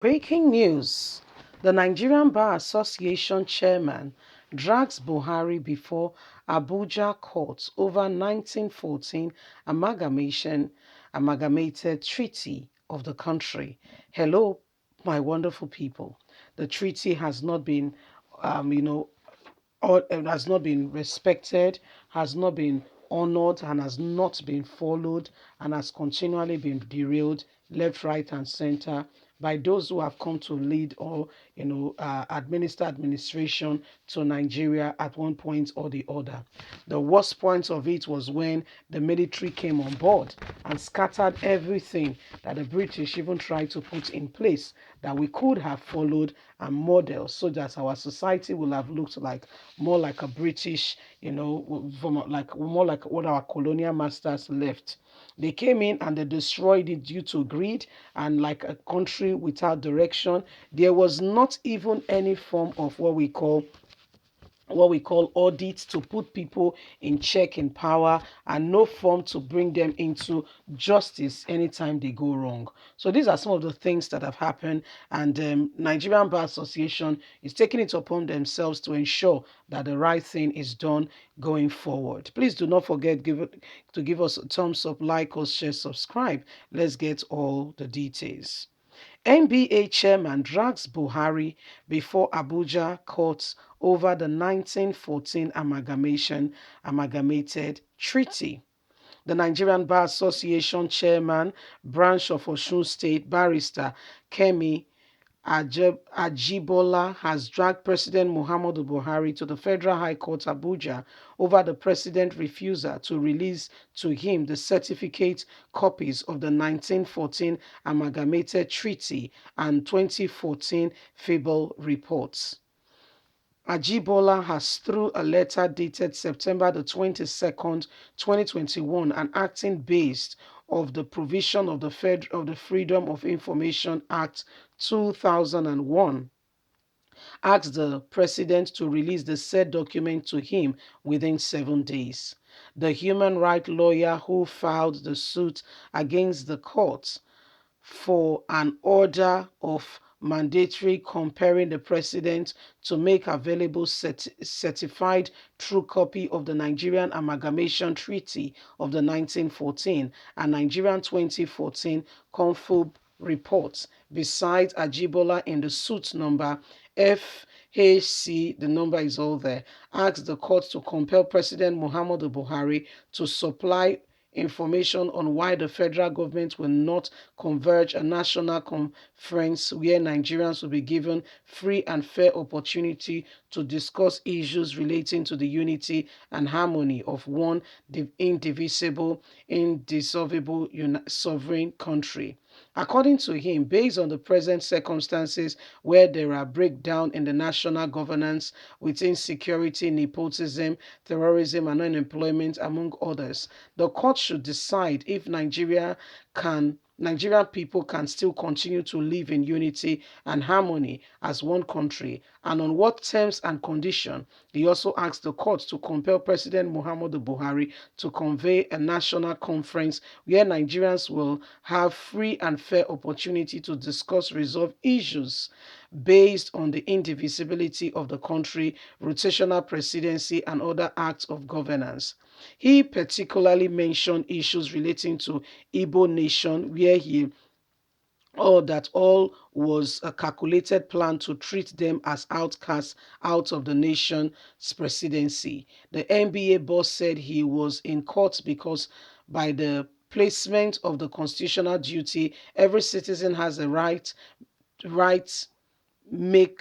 Breaking news. The Nigerian Bar Association chairman drags Buhari before Abuja court over 1914 amalgamated treaty of the country. Hello, my wonderful people. The treaty has not been, um, you know, or has not been respected, has not been honored, and has not been followed, and has continually been derailed left, right, and center by those who have come to lead or administer administration to Nigeria at one point or the other. The worst point of it was when the military came on board and scattered everything that the British even tried to put in place that we could have followed and modeled so that our society will have looked like more like a British, from like more like what our colonial masters left. They came in and they destroyed it due to greed and like a country without direction. There was not even any form of what we call audits to put people in check in power and no form to bring them into justice anytime they go wrong. So these are some of the things that have happened, and Nigerian Bar Association is taking it upon themselves to ensure that the right thing is done going forward. Please do not forget to give us a thumbs up, like us, share, subscribe. Let's get all the details. NBA chairman drags Buhari before Abuja courts over the 1914 amalgamated treaty. The Nigerian Bar Association chairman, branch of Osun State, barrister Kemi Ajibola has dragged President Muhammadu Buhari to the Federal High Court Abuja over the president's refusal to release to him the certificate copies of the 1914 Amalgamated Treaty and 2014 Fable reports. Ajibola has, through a letter dated September the 22nd, 2021, and acting based of the provision of the Freedom of Information Act 2001, asked the president to release the said document to him within 7 days. The human rights lawyer who filed the suit against the court for an order of mandatory comparing the president to make available certified true copy of the Nigerian Amalgamation Treaty of the 1914 and Nigerian 2014 Confub reports. Besides Ajibola in the suit number FHC, the number is all there, asked the court to compel President Muhammadu Buhari to supply information on why the federal government will not converge a national conference where Nigerians will be given free and fair opportunity to discuss issues relating to the unity and harmony of one indivisible, indissoluble, sovereign country. According to him, based on the present circumstances where there are breakdown in the national governance with insecurity, nepotism, terrorism, and unemployment, among others, the court should decide if Nigerian people can still continue to live in unity and harmony as one country, and on what terms and conditions. He also asked the court to compel President Muhammadu Buhari to convene a national conference where Nigerians will have free and fair opportunity to discuss resolve issues based on the indivisibility of the country, rotational presidency, and other acts of governance. He particularly mentioned issues relating to Igbo nation, where he or that all was a calculated plan to treat them as outcasts out of the nation's presidency. The NBA boss said he was in court because by the placement of the constitutional duty, every citizen has a right make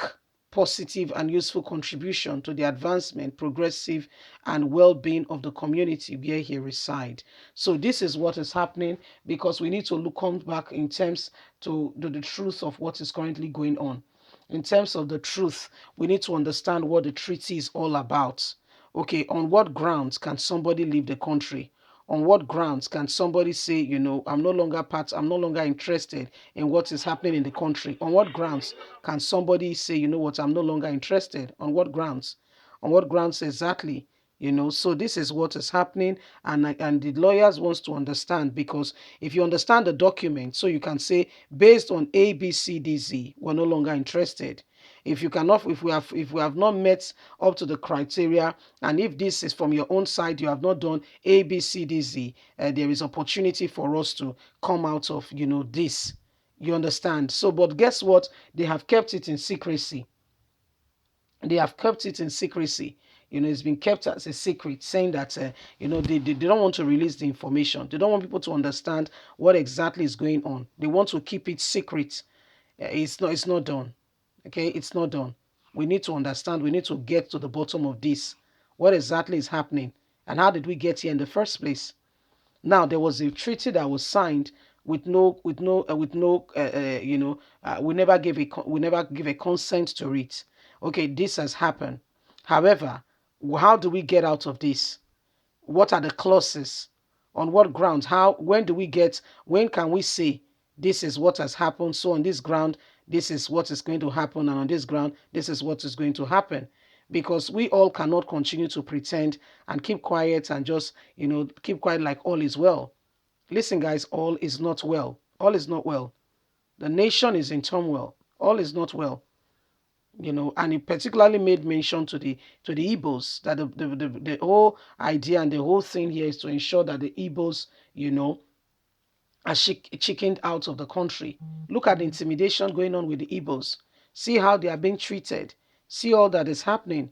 positive and useful contribution to the advancement, progressive, and well-being of the community where he resides. So this is what is happening because we need to come back in terms to the truth of what is currently going on. In terms of the truth, we need to understand what the treaty is all about. Okay, on what grounds can somebody leave the country? On what grounds can somebody say, I'm no longer interested in what is happening in the country? On what grounds can somebody say, I'm no longer interested? On what grounds? On what grounds exactly So this is what is happening, and the lawyers wants to understand, because if you understand the document, so you can say, based on A, B, C, D, Z, we're no longer interested. If you cannot, if we have not met up to the criteria, and if this is from your own side, you have not done A, B, C, D, Z, there is opportunity for us to come out of this. You understand? So, but guess what? They have kept it in secrecy. They have kept it in secrecy. It's been kept as a secret, saying that they don't want to release the information. They don't want people to understand what exactly is going on. They want to keep it secret. It's not done. Okay, it's not done. We need to understand. We need to get to the bottom of this. What exactly is happening, and how did we get here in the first place? Now, there was a treaty that was signed we never give a consent to it. Okay, this has happened. However, how do we get out of this? What are the clauses? On what grounds? When can we say this is what has happened? So on this ground, this is what is going to happen, and on this ground, this is what is going to happen. Because we all cannot continue to pretend and keep quiet and just, keep quiet like all is well. Listen, guys, all is not well. All is not well. The nation is in turmoil. All is not well. And he particularly made mention to the Igbos, that the whole idea and the whole thing here is to ensure that the Igbos, are chickened out of the country. Look at the intimidation going on with the Igbos. See how they are being treated. See all that is happening.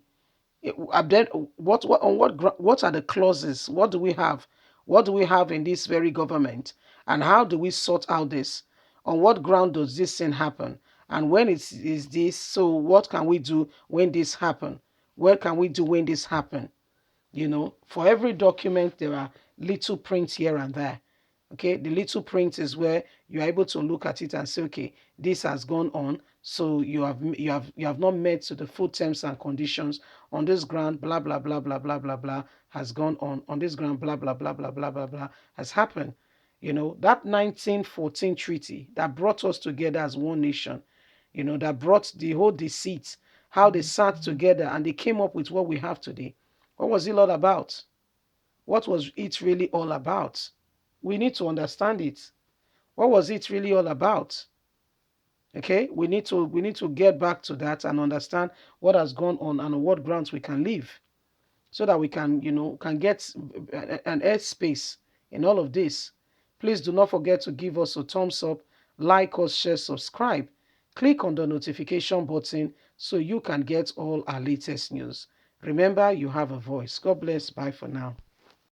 Then what are the clauses? What do we have? What do we have in this very government? And how do we sort out this? On what ground does this thing happen? And when is this? So what can we do when this happen? What can we do when this happen? For every document there are little prints here and there. Okay, the little print is where you're able to look at it and say, okay, this has gone on, so you have not met to the full terms and conditions on this ground, blah blah blah blah blah blah blah has gone on this ground, blah blah blah blah blah blah blah has happened. That 1914 treaty that brought us together as one nation, that brought the whole deceit, how they sat together and they came up with what we have today. What was it all about? What was it really all about? We need to understand it. What was it really all about? Okay, we need to get back to that and understand what has gone on and on what grounds we can live, so that we can get an airspace in all of this. Please do not forget to give us a thumbs up, like us, share, subscribe. Click on the notification button so you can get all our latest news. Remember, you have a voice. God bless. Bye for now.